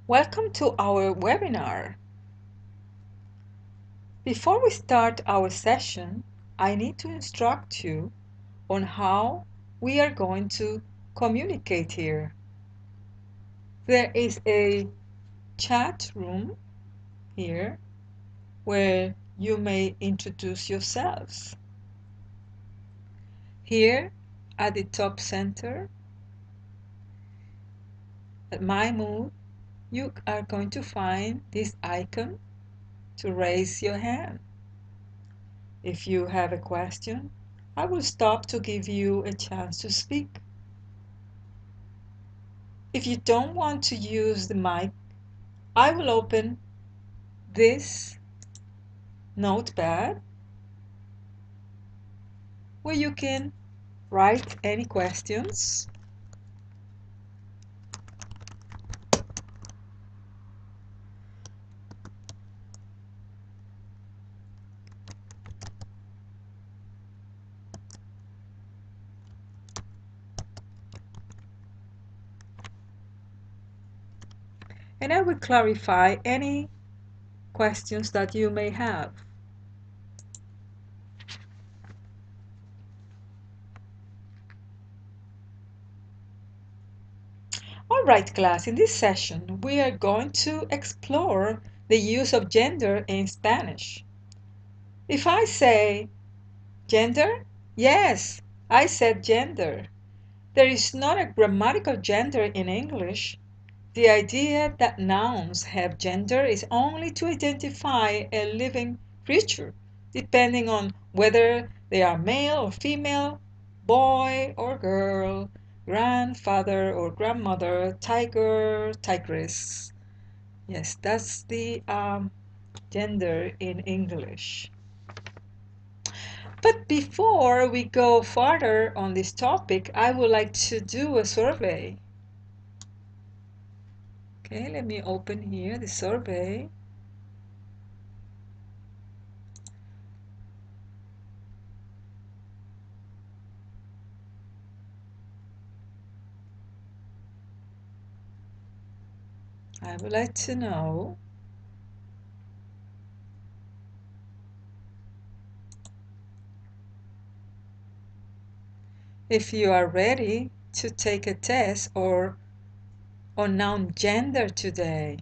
Welcome to our webinar. Before we start our session, I need to instruct you on how we are going to communicate here. There is a chat room here where you may introduce yourselves. Here at the top center, at My Mood, you are going to find this icon to raise your hand. If you have a question, I will stop to give you a chance to speak. If you don't want to use the mic, I will open this notepad where you can write any questions. And I will clarify any questions that you may have. All right, class, in this session, we are going to explore the use of gender in Spanish. If I say gender, yes, I said gender. There is not a grammatical gender in English. The idea that nouns have gender is only to identify a living creature, depending on whether they are male or female, boy or girl, grandfather or grandmother, tiger, tigress. Yes, that's the gender in English. But before we go further on this topic, I would like to do a survey. Okay, let me open here the survey. I would like to know if you are ready to take a test or on noun gender today.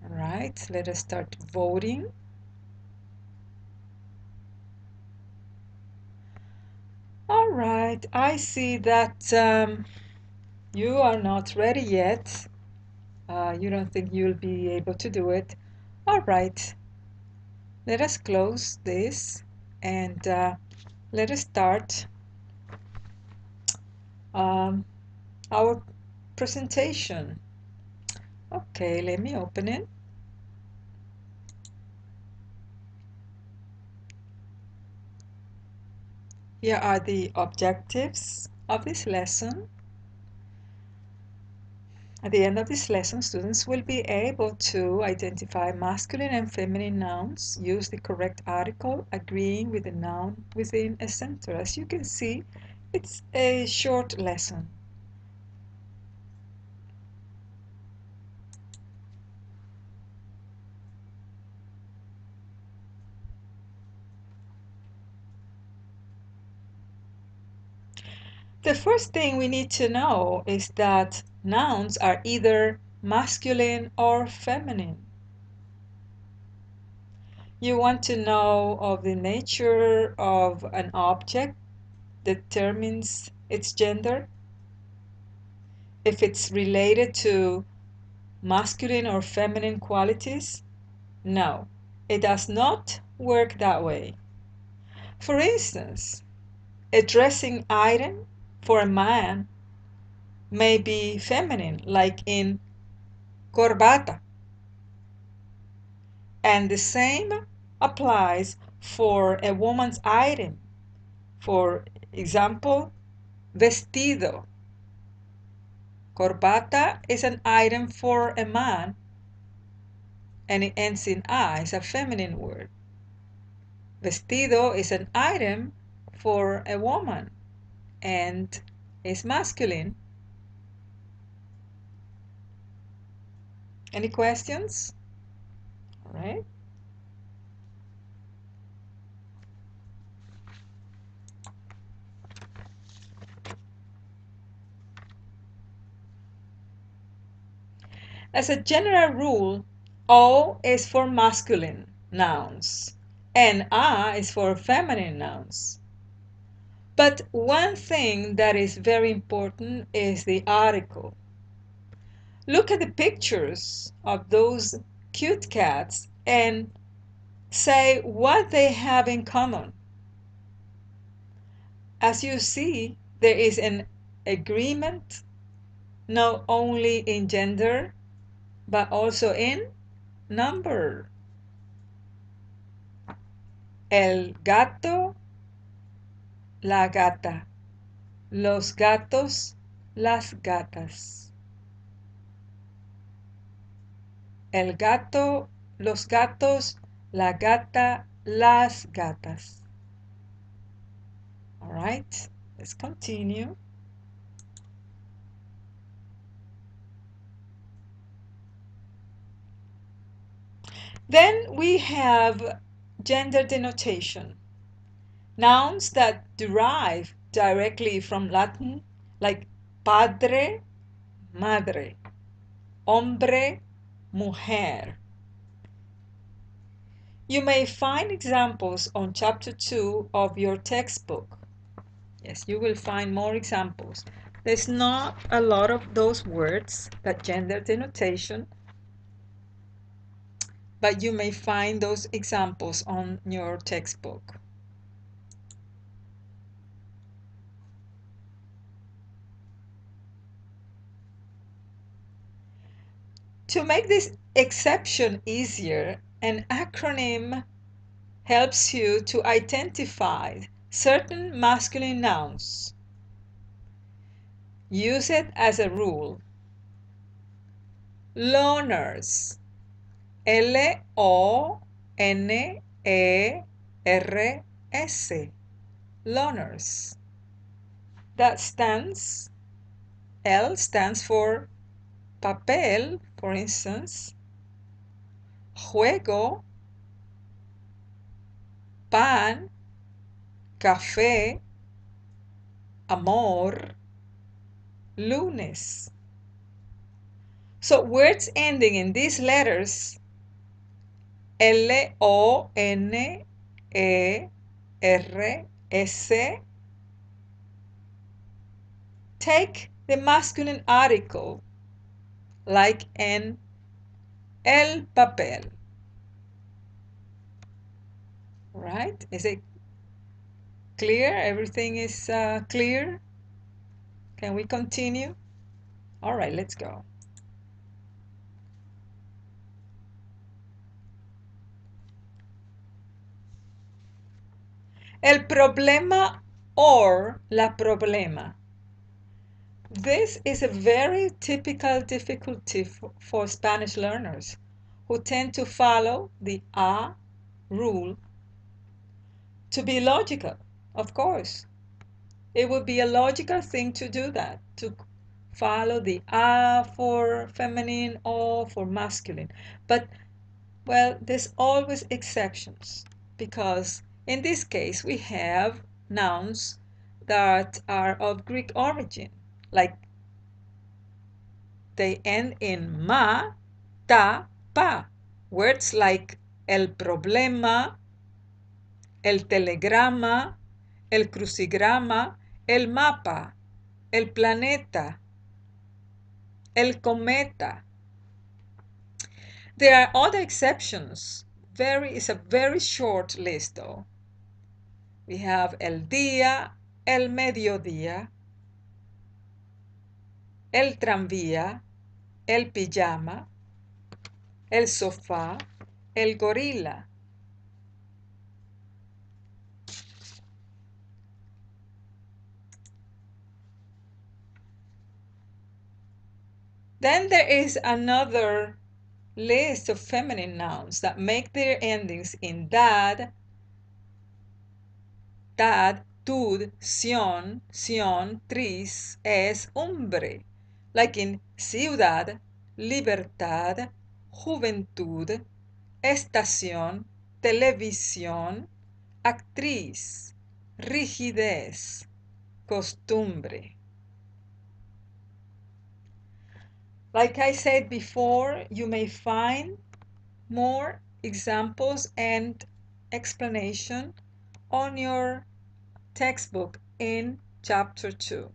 All right, let us start voting. All right, I see that you are not ready yet. You don't think you'll be able to do it. All right, let us close this and let us start our presentation. Okay, let me open it. Here are the objectives of this lesson. At the end of this lesson, students will be able to identify masculine and feminine nouns, use the correct article, agreeing with the noun within a sentence. As you can see, it's a short lesson. The first thing we need to know is that nouns are either masculine or feminine. You want to know of the nature of an object determines its gender, if it's related to masculine or feminine qualities? No, it does not work that way. For instance, a dressing item for a man may be feminine, like in corbata. And the same applies for a woman's item. For example, vestido. Corbata is an item for a man and it ends in "a", it's a feminine word. Vestido is an item for a woman and is masculine. Any questions? All right. As a general rule, O is for masculine nouns and A is for feminine nouns. But one thing that is very important is the article. Look at the pictures of those cute cats and say what they have in common. As you see, there is an agreement not only in gender but also in number. El gato, la gata. Los gatos, las gatas. El gato, los gatos, la gata, las gatas. All right, let's continue. Then we have gender denotation. Nouns that derive directly from Latin, like padre, madre, hombre, mujer. You may find examples on chapter 2 of your textbook. Yes, you will find more examples. There's not a lot of those words, that gender denotation, but you may find those examples on your textbook. To make this exception easier, an acronym helps you to identify certain masculine nouns. Use it as a rule. Loners. L-O-N-E-R-S. Loners. That stands, L stands for papel, for instance, juego, pan, café, amor, lunes. So words ending in these letters, L-O-N-E-R-S, take the masculine article, like in el papel. Right? Is it clear? Everything is clear? Can we continue? All right, let's go. El problema or la problema. This is a very typical difficulty for Spanish learners who tend to follow the A rule. To be logical, of course. It would be a logical thing to do that, to follow the A for feminine, O for masculine. But, well, there's always exceptions, because in this case we have nouns that are of Greek origin, like they end in ma, ta, pa. Words like el problema, el telegrama, el crucigrama, el mapa, el planeta, el cometa. There are other exceptions. It's a very short list though. We have el día, el mediodía, el tranvía, el pijama, el sofá, el gorila. Then there is another list of feminine nouns that make their endings in dad, tud, sion, tris, es, hombre, like in ciudad, libertad, juventud, estación, televisión, actriz, rigidez, costumbre. Like I said before, you may find more examples and explanation on your textbook in chapter 2.